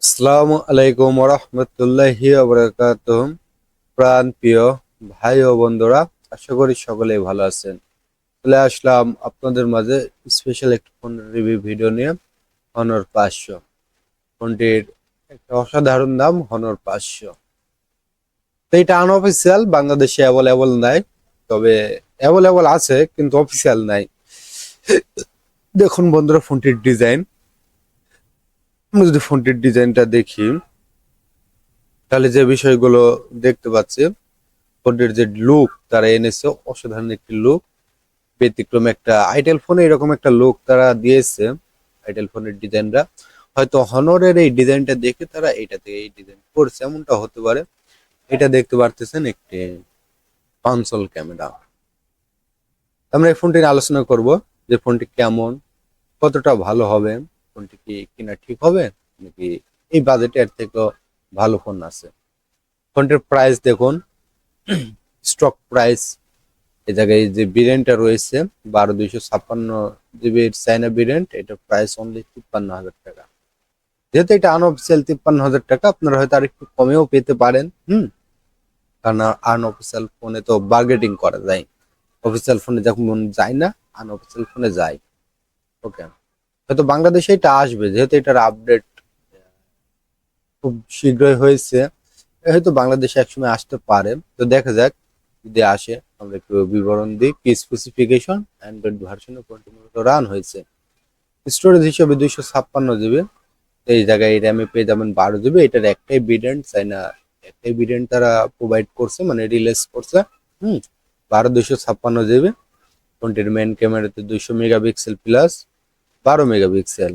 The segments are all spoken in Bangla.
আসসালামু আলাইকুম রহমতুল্লাহি বারাকাতুহু। প্রাণ প্রিয় ভাই ও বন্ধুরা, আশা করি সকলেই ভালো আছেন। চলে আসলাম আপনাদের মাঝে স্পেশাল একটি ফোন রিভিউ ভিডিও নিয়ে। হনর 500 ফোনটির একটা অসাধারণ দাম, হনর 500। তো এটা আনঅফিসিয়াল, বাংলাদেশে অ্যাভেলেবল নাই, তবে অ্যাভেলেবল আছে কিন্তু অফিসিয়াল নাই। দেখুন বন্ধুরা, ফোনটির ডিজাইন, আমরা যদি ফোনটির ডিজাইনটা দেখি তাহলে যে বিষয়গুলো দেখতে পাচ্ছি, ফোনটির যে লুক তারা এনেছে, অসাধারণ একটি লুক। ব্যতিক্রম একটা আইটেল ফোনে এরকম একটা লুক তারা দিয়েছে। আইটেল ফোনের ডিজাইনটা হয়তো হনরের এই ডিজাইনটা দেখে তারা এইটাতে এই ডিজাইন করছে, এমনটা হতে পারে। এটা দেখতে পারতেছেন একটি কনসোল ক্যামেরা। আমরা এই ফোনটির আলোচনা করব যে ফোনটি কেমন, কতটা ভালো হবে, ফোনটি কি কিনা ঠিক হবে নাকি এই বাজেটে এর থেকেও ভালো ফোন আছে। ফোনটির প্রাইস দেখুন, স্টক প্রাইস এই জায়গায় যে বিরিয়ানিটা রয়েছে 12/256 জিবির চাইনা বিরিয়ানি, এটা প্রাইস অনলি 53,000 টাকা। যেহেতু এটা আনঅফিসিয়াল 53,000 টাকা, আপনারা হয়তো আর একটু কমেও পেতে পারেন। কারণ আনঅফিসিয়াল ফোনে তো বার্গেটিং করা যায়, অফিসিয়াল ফোনে যখন যায় না, আনঅফিসিয়াল ফোনে যায়। ওকে, হয়তো বাংলাদেশে এটা আসবে, যেহেতু এটার আপডেট খুব শীঘ্রই হয়েছে, হয়তো বাংলাদেশে একসময় আসতে পারে। তো দেখা যাক, যদি আসে আমরা একটু বিবরণ দিই। কি স্পেসিফিকেশন, অ্যান্ড্রয়েড ভার্সনে কোনটি মূলত রান হয়েছে। স্টোরেজ হিসেবে 256 জিবি, এই জায়গায় র্যামে পেয়ে যাবেন 12 জিবি। এটার একটাই ভেরিয়েন্ট, চাইনা একটাই ভেরিয়েন্ট তারা প্রোভাইড করছে, মানে রিলিজ করছে। 256 জিবি। ফোনটির মেন ক্যামেরাতে 200 মেগাপিক্সেল প্লাস 12 মেগাপিক্সেল।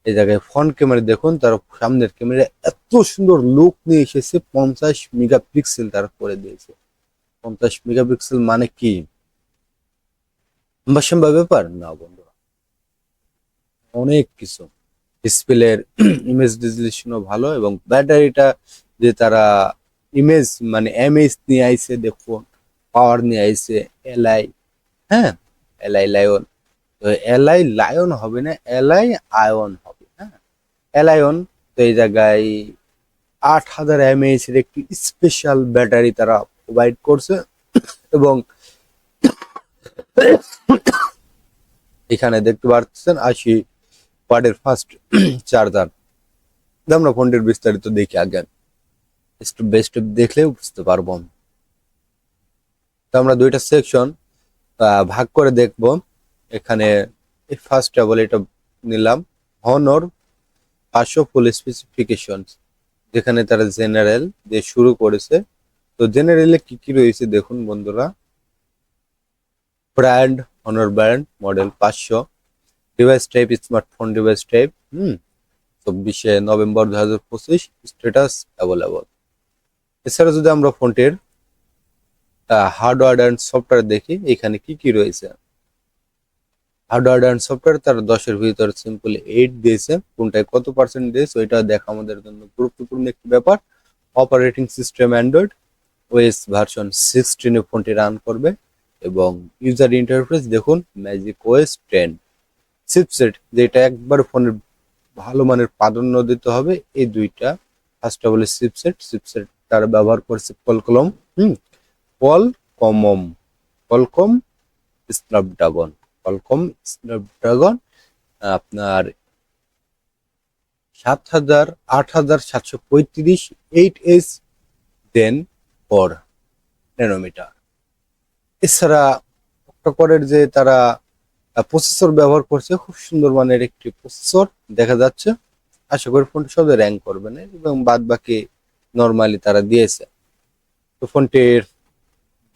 এই জায়গায় ফ্রন্ট ক্যামেরা দেখুন, তার সামনের ক্যামেরা এত সুন্দর লুক নিয়ে এসেছে, 50 মেগাপিক্সেল তারা করে দিয়েছে। 50 মেগাপিক্সেল মানে কি সম্ভব ব্যাপার না বন্ধুরা, অনেক কিছু। ডিসপ্লের ইমেজ রেজলিউশনও ভালো, এবং ব্যাটারিটা যে তারা ইমেজ মানে এমএইচ নিয়ে আইছে, দেখুন পাওয়ার নিয়ে আইছে এলআই। হ্যাঁ, এলআই লায়ন। তো এলআই লায়ন হবে না, এলআই আয়ন হবে। হ্যাঁ, এলায়ন। তো এই জায়গায় 8,000 mAh এর একটি স্পেশাল ব্যাটারি তারা প্রোভাইড করছে, এবং এখানে দেখতে পাচ্ছেন 80 ওয়াটের ফাস্ট চার্জার। আমরা ফোনটির বিস্তারিত দেখি আগে, স্টেপ বাই স্টেপ দেখলে বুঝতে পারবো। তো আমরা দুইটা সেকশন ভাগ করে দেখব। এখানে ফার্স্ট অফ অল এটা নিলাম হনর 500 ফুল স্পেসিফিকেশন, যেখানে তারা জেনারেল দিয়ে শুরু করেছে। তো জেনারেলে কি কি রয়েছে দেখুন বন্ধুরা। Brand Honor brand, model 500, device type smartphone device type. 24শে নভেম্বর 2025, স্ট্যাটাস অ্যাভেলেবল। এছাড়া যদি আমরা ফোনটির হার্ডওয়্যার অ্যান্ড সফটওয়্যার দেখি, এখানে কি কি রয়েছে। হার্ডওয়্যার অ্যান্ড সফটওয়্যার তারা 10-এর ভিতরে সিম্পল 8 দিয়েছে। কোনটায় কত পার্সেন্ট দিয়েছে ওইটা দেখা আমাদের জন্য গুরুত্বপূর্ণ একটি ব্যাপার। Operating system Android, OS version 16 ফোনটি রান করবে, এবং ইউজার ইন্টারফেস দেখুন ম্যাজিক ওএস 10। চিপসেট, যেটা একবার ফোনের ভালো মানের প্রাধান্য দিতে হবে, এই দুইটা। ফার্স্ট অফ অল চিপসেট তারা ব্যবহার করছে Qualcomm, Qualcomm Qualcomm Snapdragon, Qualcomm Snapdragon আপনার 8735 8H দেন 4 ন্যানোমিটার। এছাড়া অক্টোকরের যে তারা প্রসেসর ব্যবহার করছে, খুব সুন্দর মানের একটি প্রসেসর দেখা যাচ্ছে। আশা করি ফোনটি সবে র্যাঙ্ক করবে না, এবং বাদ বাকি নর্মালি তারা দিয়েছে। তো ফোনটির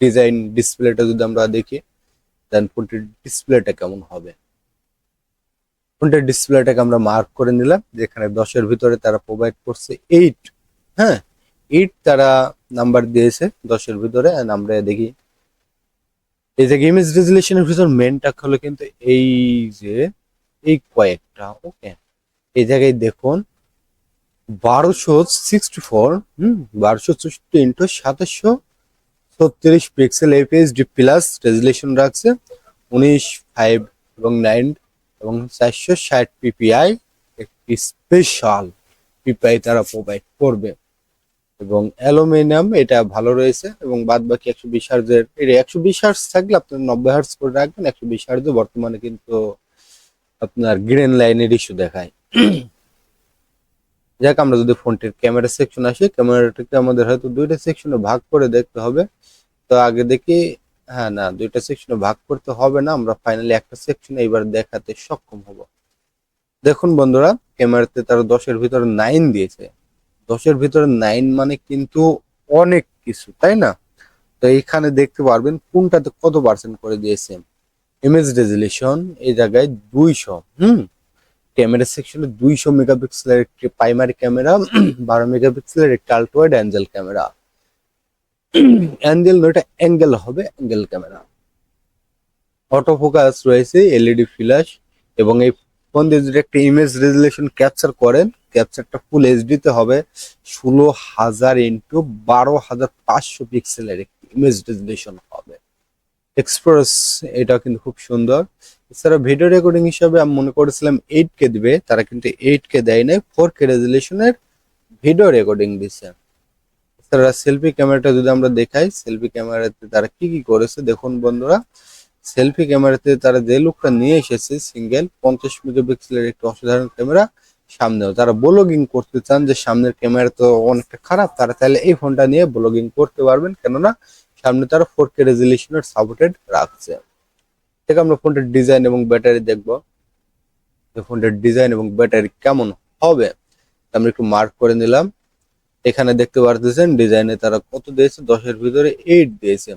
ডিজাইন, ডিসপ্লেটা যদি আমরা দেখি, দেন ফোনটির ডিসপ্লেটা কেমন হবে। ফোনটির ডিসপ্লেটাকে আমরা মার্ক করে নিলাম, যেখানে 10-এর ভিতরে তারা প্রোভাইড করছে 8। হ্যাঁ, 8 তারা নাম্বার দিয়েছে 10-এর ভিতরে। আমরা দেখি এই যে ইমেজ রেজুলেশনের ভিতর মেনটা হলো কিন্তু এই যে এই কয়েকটা। ওকে, এই জায়গায় দেখুন 1264, 1264x2736 pixel FHD plus resolution রাখছে, 19:5 এবং 9 এবং 460 পিপিআই। একটি স্পেশাল পিপাই তারা প্রোভাইড করবে। এবং অ্যালুমিনিয়াম এটা ভালো রয়েছে এবং বাদ বাকি 120 হার্জের, এটা 120 হার্জ থাকলে আপনার 90 হার্জ করে রাখবেন। 120 হার্জে বর্তমানে কিন্তু আপনার গ্রিন লাইনের ইস্যু দেখায়। যাক, আমরা যদি ফোনটির ক্যামেরা সেকশন আসি, ক্যামেরাটাকে আমাদের হয়তো দুইটা সেকশনে ভাগ করে দেখতে হবে। তো আগে দেখি, হ্যাঁ না, দুইটা সেকশনে ভাগ করতে হবে না, আমরা ফাইনালি একটা সেকশনে এবার দেখাতে সক্ষম হব। দেখুন বন্ধুরা, ক্যামেরাতে তারা 10-এর ভিতরে 9 দিয়েছে। 10-এর ভিতরে 9 মানে কিন্তু অনেক কিছু, তাই না? তো এইখানে দেখতে পারবেন কোনটাতে কত পার্সেন্ট করে দিয়েছে। ইমেজ রেজলিউশন এই জায়গায় 200, ক্যামেরা সেকশনে 200 মেগাপিক্সেলের একটি প্রাইমারি ক্যামেরা, 12 মেগাপিক্সেলের একটি ultra wide angle camera. Angle নয়, এটা অ্যাঙ্গেল হবে, অ্যাঙ্গেল ক্যামেরা। অটো ফোকাস রয়েছে, এলইডি ফ্ল্যাশ, এবং এই ফোন দিয়ে যদি একটা ইমেজ রেজলিউশন ক্যাপচার করেন, ক্যাপচারটা ফুল এইচডি তে হবে। 16,000 ইন্টু 12,500 পিক্সেলের একটি ইমেজ রেজলিউশন হবে। এক্সপ্রেস এটা কিন্তু খুব সুন্দর। এছাড়া ভিডিও রেকর্ডিং হিসাবে আমি মনে করেছিলাম 8K দিবে, তারা কিন্তু 8K দেয় নাই, 4K রেজলিউশনের ভিডিও রেকর্ডিং দিচ্ছে। এছাড়া সেলফি ক্যামেরাটা যদি আমরা দেখাই, সেলফি ক্যামেরাতে তারা কি কি করেছে দেখুন বন্ধুরা। সেলফি ক্যামেরাতে তারা যে লুকটা নিয়ে এসেছে, সিঙ্গেল 50 মেগাপিক্সেলের একটি অসাধারণ ক্যামেরা। সামনেও তারা ব্লগিং করতে চান, যে সামনের ক্যামেরা তো অনেকটা খারাপ, তারা তাহলে এই ফোনটা নিয়ে ব্লগিং করতে পারবেন, কেননা সামনে তারা 4K রেজলিউশনের সাপোর্টেড রাখছে। ঠিক, আমরা ফোনটার ডিজাইন এবং ব্যাটারি দেখবো, ফোনটার ডিজাইন এবং ব্যাটারি কেমন হবে আমরা একটু মার্ক করে নিলাম। এখানে দেখতে পারতেছেন ডিজাইনে তারা কত দিয়েছে, 10-এর ভিতরে 8 দিয়েছে।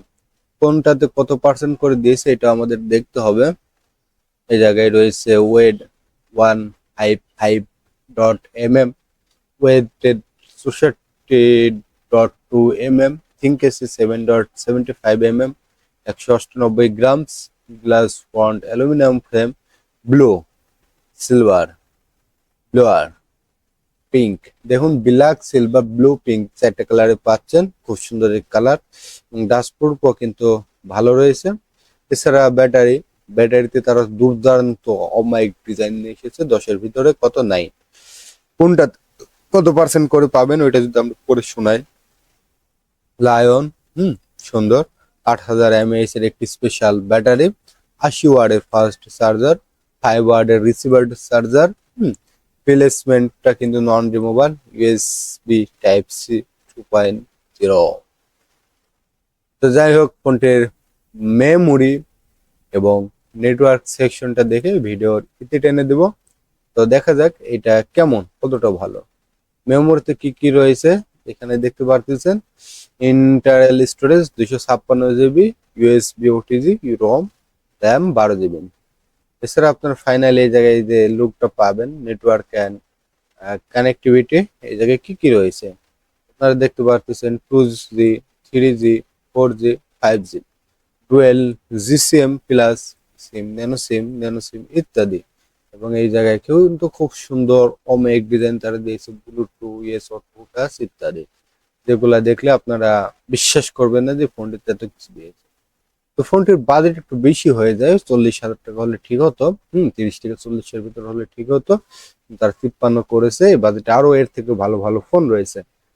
কোনটাতে কত পার্সেন্ট করে দিয়েছে এটা আমাদের দেখতে হবে। এই জায়গায় রয়েছে ওয়েড 155.mm, ওয়েটেড 64.2 mm, thickness 7.75 mm, 198 grams, glass front, aluminium frame, blue, silver, ব্লুয়ার, পিঙ্ক। দেখুন ব্ল্যাক, সিলভার, ব্লু, পিঙ্ক 4টা কালারে পাচ্ছেন, খুব সুন্দর এই কালার। এবং ডাশপ্রুফও কিন্তু ভালো রয়েছে। এছাড়া ব্যাটারিতে তারা দুর্দান্ত অমাইক ডিজাইন নিয়ে এসেছে। 10-এর ভিতরে কত 9, কোনটা কত পার্সেন্ট করে পাবেন ওইটা যদি আমরা পরে শোনাই। লায়ন, সুন্দর 8000 mAh এর একটি স্পেশাল ব্যাটারি, 80 ওয়াটের ফাস্ট চার্জার, 5 ওয়াটের রিসিভার চার্জার। প্লেসমেন্টটা কিন্তু non removal, USB type C 2.0। তো যাই হোক, ফোনটির মেমোরি এবং নেটওয়ার্ক সেকশনটা দেখে ভিডিওর ইতি টেনে দেব। তো দেখা যাক এটা কেমন, কতটা ভালো। মেমোরিতে কি কি রয়েছে এখানে দেখতে পারতেছেন। Internal storage 256 GB, USB OTG, ROM, RAM 12 GB। এছাড়া আপনার ফাইনালি এই জায়গায় যে লুকটা পাবেন, নেটওয়ার্ক অ্যান্ড কানেক্টিভিটি, এই জায়গায় কি কি রয়েছে আপনারা দেখতে পারতেছেন। 2G, 3G, 4G, 5G, dual GSM plus SIM, nano SIM ইত্যাদি। এবং এই জায়গায় কেউ কিন্তু খুব সুন্দর অমেক ডিজাইন তারা দিয়েছে, ব্লুটুথ, টাচ ইত্যাদি, যেগুলা দেখলে আপনারা বিশ্বাস করবেন না যে ফোনটিতে এত কিছু দিয়েছে। তো ফোনটির বাজেট একটু বেশি হয়ে যায়, 40,000 টাকা হলে ঠিক হতো, 30 থেকে 40-এর ভিতর হলে ঠিক হতো। তার 53 করেছে, এই বাজেটে আরো এর থেকে ভালো ভালো ফোন রয়েছে।